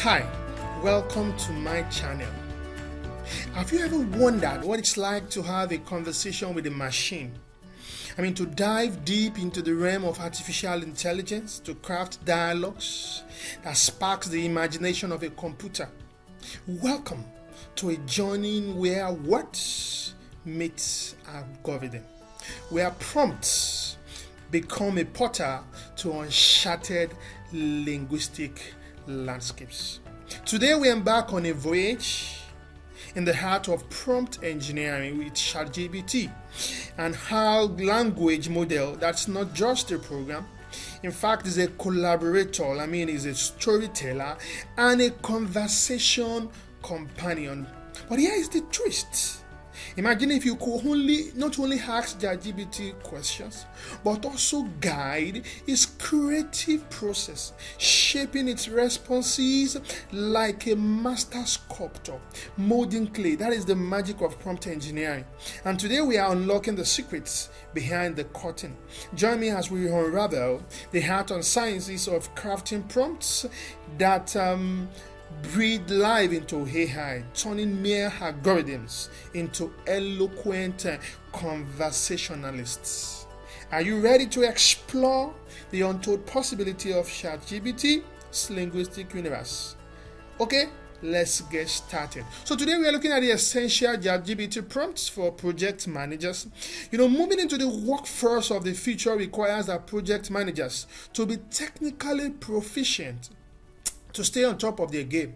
Hi, welcome to my channel. Have you ever wondered what it's like to have a conversation with a machine? To dive deep into the realm of artificial intelligence to craft dialogues that sparks the imagination of a computer. Welcome to a journey where words meet algorithm, where prompts become a portal to uncharted linguistic landscapes. Today we embark on a voyage in the heart of prompt engineering with Chapgpt and how language model that's not just a program, in fact is a collaborator, is a storyteller and a conversation companion. But here is the twist. Imagine if you could not only ask ChatGPT questions, but also guide its creative process, shaping its responses like a master sculptor, molding clay. That is the magic of prompt engineering. And today we are unlocking the secrets behind the curtain. Join me as we unravel the art and sciences of crafting prompts that breathe life into AI, turning mere algorithms into eloquent conversationalists. Are you ready to explore the untold possibility of ChatGPT's linguistic universe? Okay, let's get started. So today we are looking at the essential ChatGPT prompts for project managers. Moving into the workforce of the future requires that project managers to be technically proficient to stay on top of their game.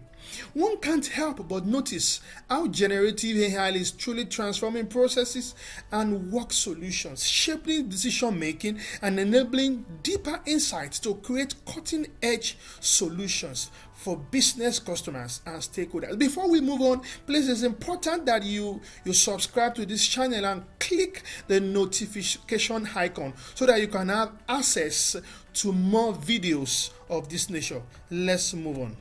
One can't help but notice how generative AI is truly transforming processes and work solutions, shaping decision making and enabling deeper insights to create cutting-edge solutions for business customers and stakeholders. Before we move on, please, it's important that you subscribe to this channel and click the notification icon so that you can have access to more videos of this nature. Let's move on.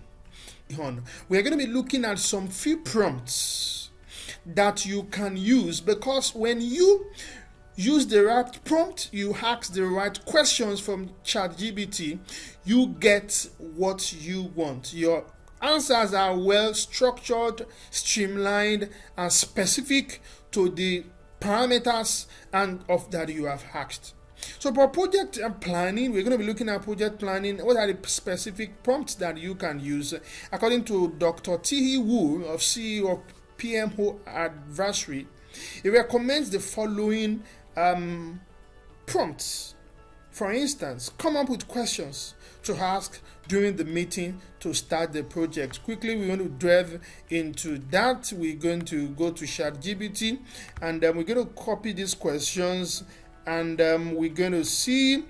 We're going to be looking at some few prompts that you can use, because when you use the right prompt, you ask the right questions from ChatGPT, you get what you want. Your answers are well structured, streamlined, and specific to the parameters and of that you have asked. So for project planning, we're going to be looking at project planning. What are the specific prompts that you can use? According to Dr. T.E. Wu, of CEO of PMO Advisory, he recommends the following prompts. For instance, come up with questions to ask during the meeting to start the project. Quickly, we're going to delve into that. We're going to go to ChatGPT and we're going to copy these questions, and we're going to see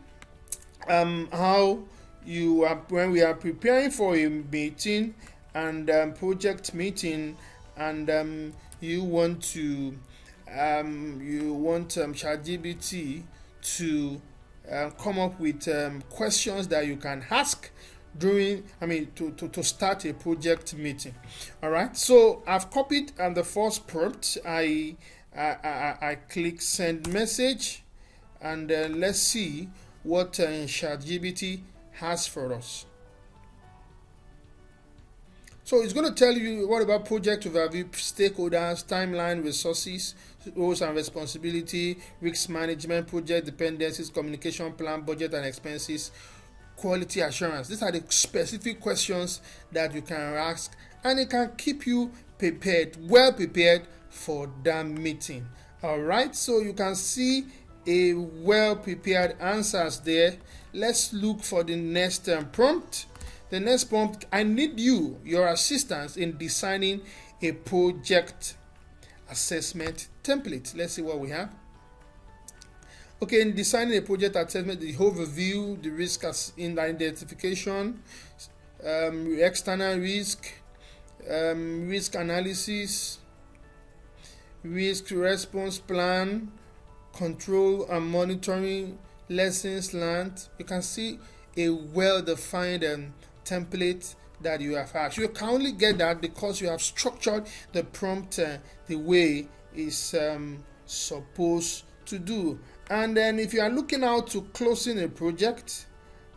how you are when we are preparing for a meeting and project meeting, and you want ChatGPT to come up with questions that you can ask during to start a project meeting. All right, so I've copied the first prompt. I click send message, and let's see what ChatGPT has for us. So it's going to tell you what about project overview, stakeholders, timeline, resources, roles and responsibility, risk management, project dependencies, communication plan, budget and expenses, quality assurance. These are the specific questions that you can ask, and it can keep you well prepared for that meeting. All right, so you can see a well-prepared answers there. Let's look for the next prompt. The next prompt, I need your assistance in designing a project assessment template. Let's see what we have. Okay, in designing a project assessment, the overview, the risk in identification, external risk, risk analysis, risk response plan, control and monitoring, lessons learned. You can see a well-defined template that you have asked. You can only get that because you have structured the prompt the way it's supposed to do. And then if you are looking out to closing a project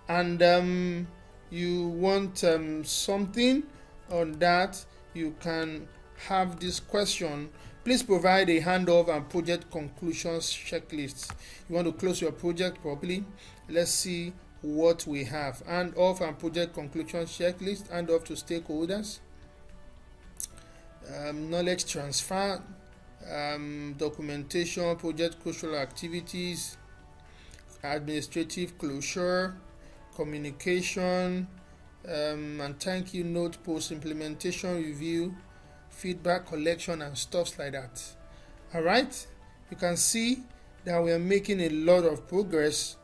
and you want something on that, you can have this question. Please provide a handoff and project conclusions checklist. You want to close your project properly. Let's see what we have. Handoff and project conclusion checklist. Handoff to stakeholders. Knowledge transfer. Documentation, project crucial activities, administrative closure, communication, and thank you note, post implementation review, feedback collection, and stuff like that. All right, you can see that we are making a lot of progress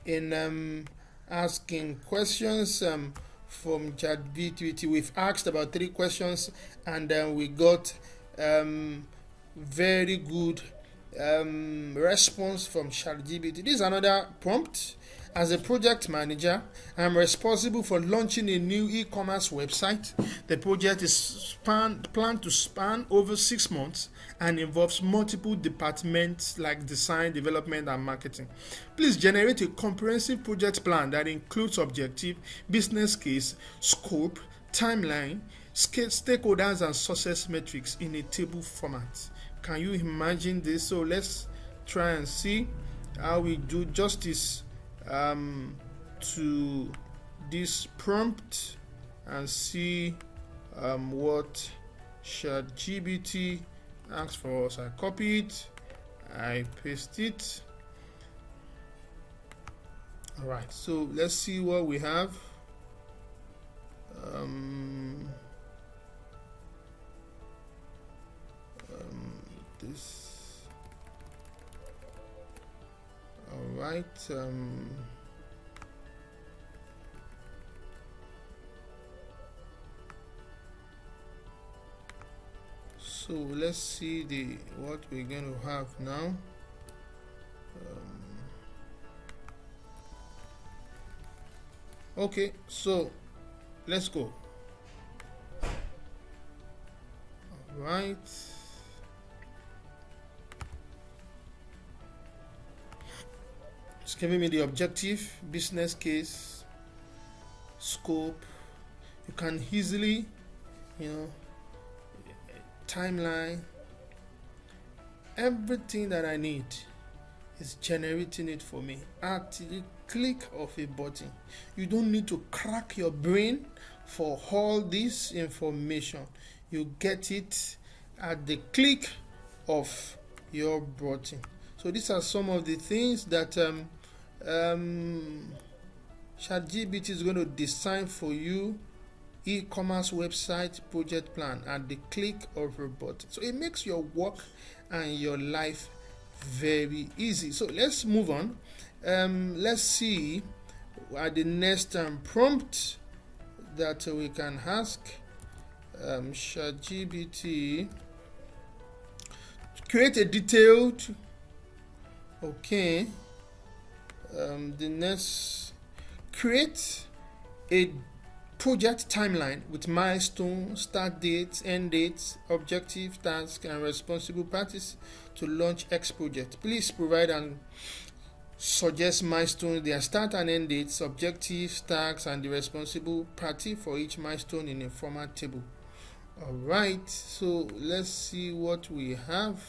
in asking questions from Chapgpt. We've asked about 3 questions, and we got very good response from Chapgpt. This is another prompt. As a project manager, I'm responsible for launching a new e-commerce website. The project is planned to span over 6 months and involves multiple departments like design, development, and marketing. Please generate a comprehensive project plan that includes objective, business case, scope, timeline, stakeholders, and success metrics in a table format. Can you imagine this? So let's try and see how we do justice to this prompt and see what Chapgpt asks for us. I copy it, I paste it. All right, so let's see what we have. This. All right. So let's see what we're going to have now. Okay, so let's go. All right. It's giving me the objective, business case, scope. You can easily, timeline. Everything that I need is generating it for me at the click of a button. You don't need to crack your brain for all this information. You get it at the click of your button. So these are some of the things that Chapgpt is going to design for you. E-commerce website project plan at the click of a button. So it makes your work and your life very easy. So let's move on. Let's see at the next prompt that we can ask Chapgpt. Create a detailed. Okay. The next, create a project timeline with milestones, start dates, end dates, objective, tasks, and responsible parties to launch X project. Please provide and suggest milestones, their start and end dates, objectives, tasks, and the responsible party for each milestone in a format table. All right, so let's see what we have.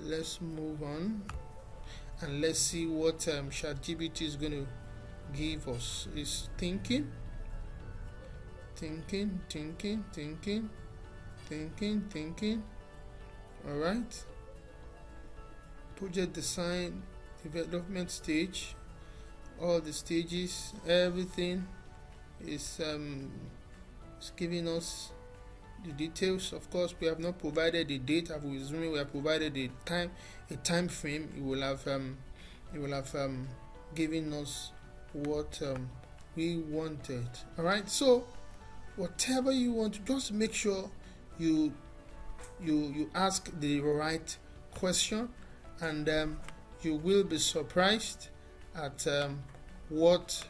Let's move on and let's see what Chapgpt is going to give us. It's thinking. All right. Project design, development stage, all the stages, everything is giving us the details. Of course, we have not provided the date. We have provided a time frame. It will have given us what we wanted. All right. So whatever you want, just make sure you ask the right question, and you will be surprised at what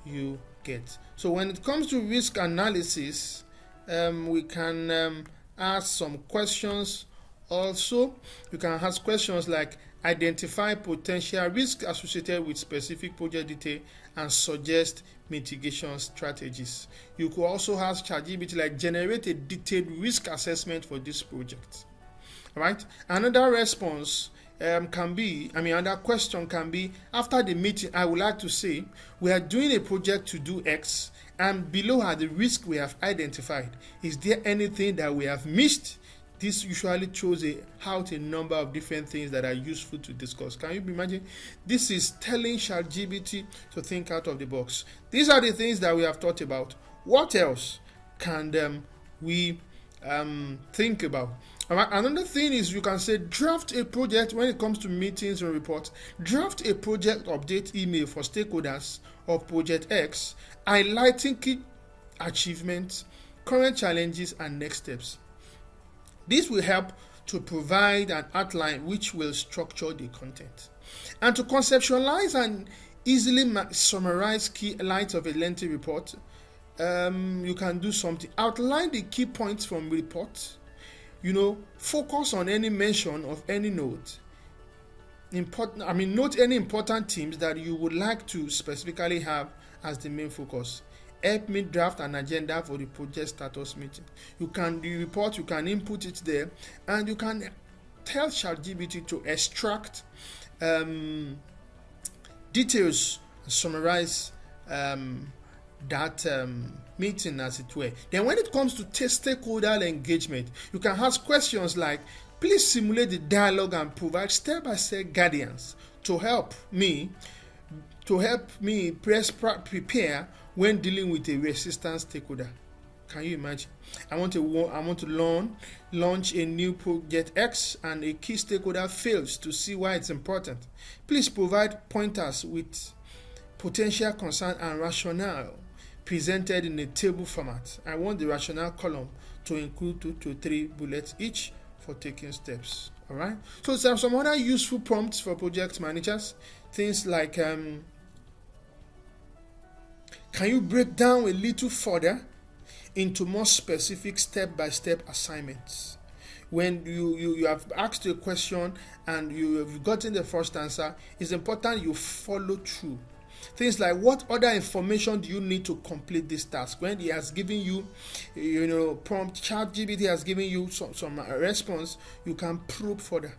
you get. So when it comes to risk analysis, we can ask some questions Also, you can ask questions like identify potential risks associated with specific project detail and suggest mitigation strategies. You could also ask ChatGPT like generate a detailed risk assessment for this project. All right. Another response another question can be, after the meeting, I would like to say, we are doing a project to do X, and below are the risks we have identified. Is there anything that we have missed? This usually throws out a number of different things that are useful to discuss. Can you imagine? This is telling ChatGPT to think out of the box. These are the things that we have thought about. What else can we think about? Another thing is, you can say draft a project when it comes to meetings and reports. Draft a project update email for stakeholders of Project X, highlighting key achievements, current challenges, and next steps. This will help to provide an outline which will structure the content. And to conceptualize and easily summarize key lines of a lengthy report, you can do something. Outline the key points from report. Focus on any mention of any note. Note any important themes that you would like to specifically have as the main focus. Help me draft an agenda for the project status meeting. You can input it there, and you can tell ChatGPT to extract details, summarize that meeting, as it were. Then when it comes to stakeholder engagement, you can ask questions like, please simulate the dialogue and provide step-by-step guidance to help me prepare when dealing with a resistant stakeholder. Can you imagine? I want to launch a new project X, and a key stakeholder fails to see why it's important. Please provide pointers with potential concern and rationale presented in a table format. I want the rationale column to include 2 to 3 bullets each for taking steps. All right. So there are some other useful prompts for project managers. Things like, can you break down a little further into more specific step-by-step assignments? When you have asked a question and you have gotten the first answer, it's important you follow through. Things like, what other information do you need to complete this task? When he has given you, prompt, ChatGPT has given you some response, you can probe further.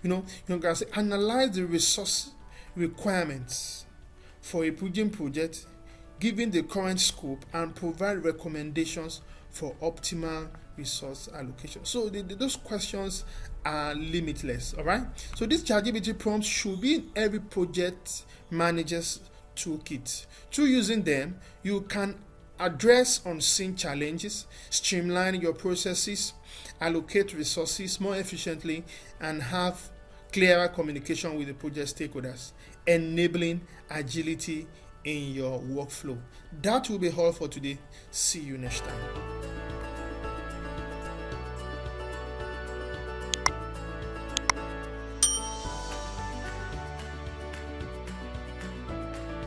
You can say, analyze the resource requirements for a project, given the current scope, and provide recommendations for optimal resource allocation. So those questions are limitless. All right. So this ChatGPT prompts should be in every project manager's toolkit. Through using them, you can address unseen challenges, streamline your processes, allocate resources more efficiently, and have clearer communication with the project stakeholders, enabling agility in your workflow. That will be all for today. See you next time.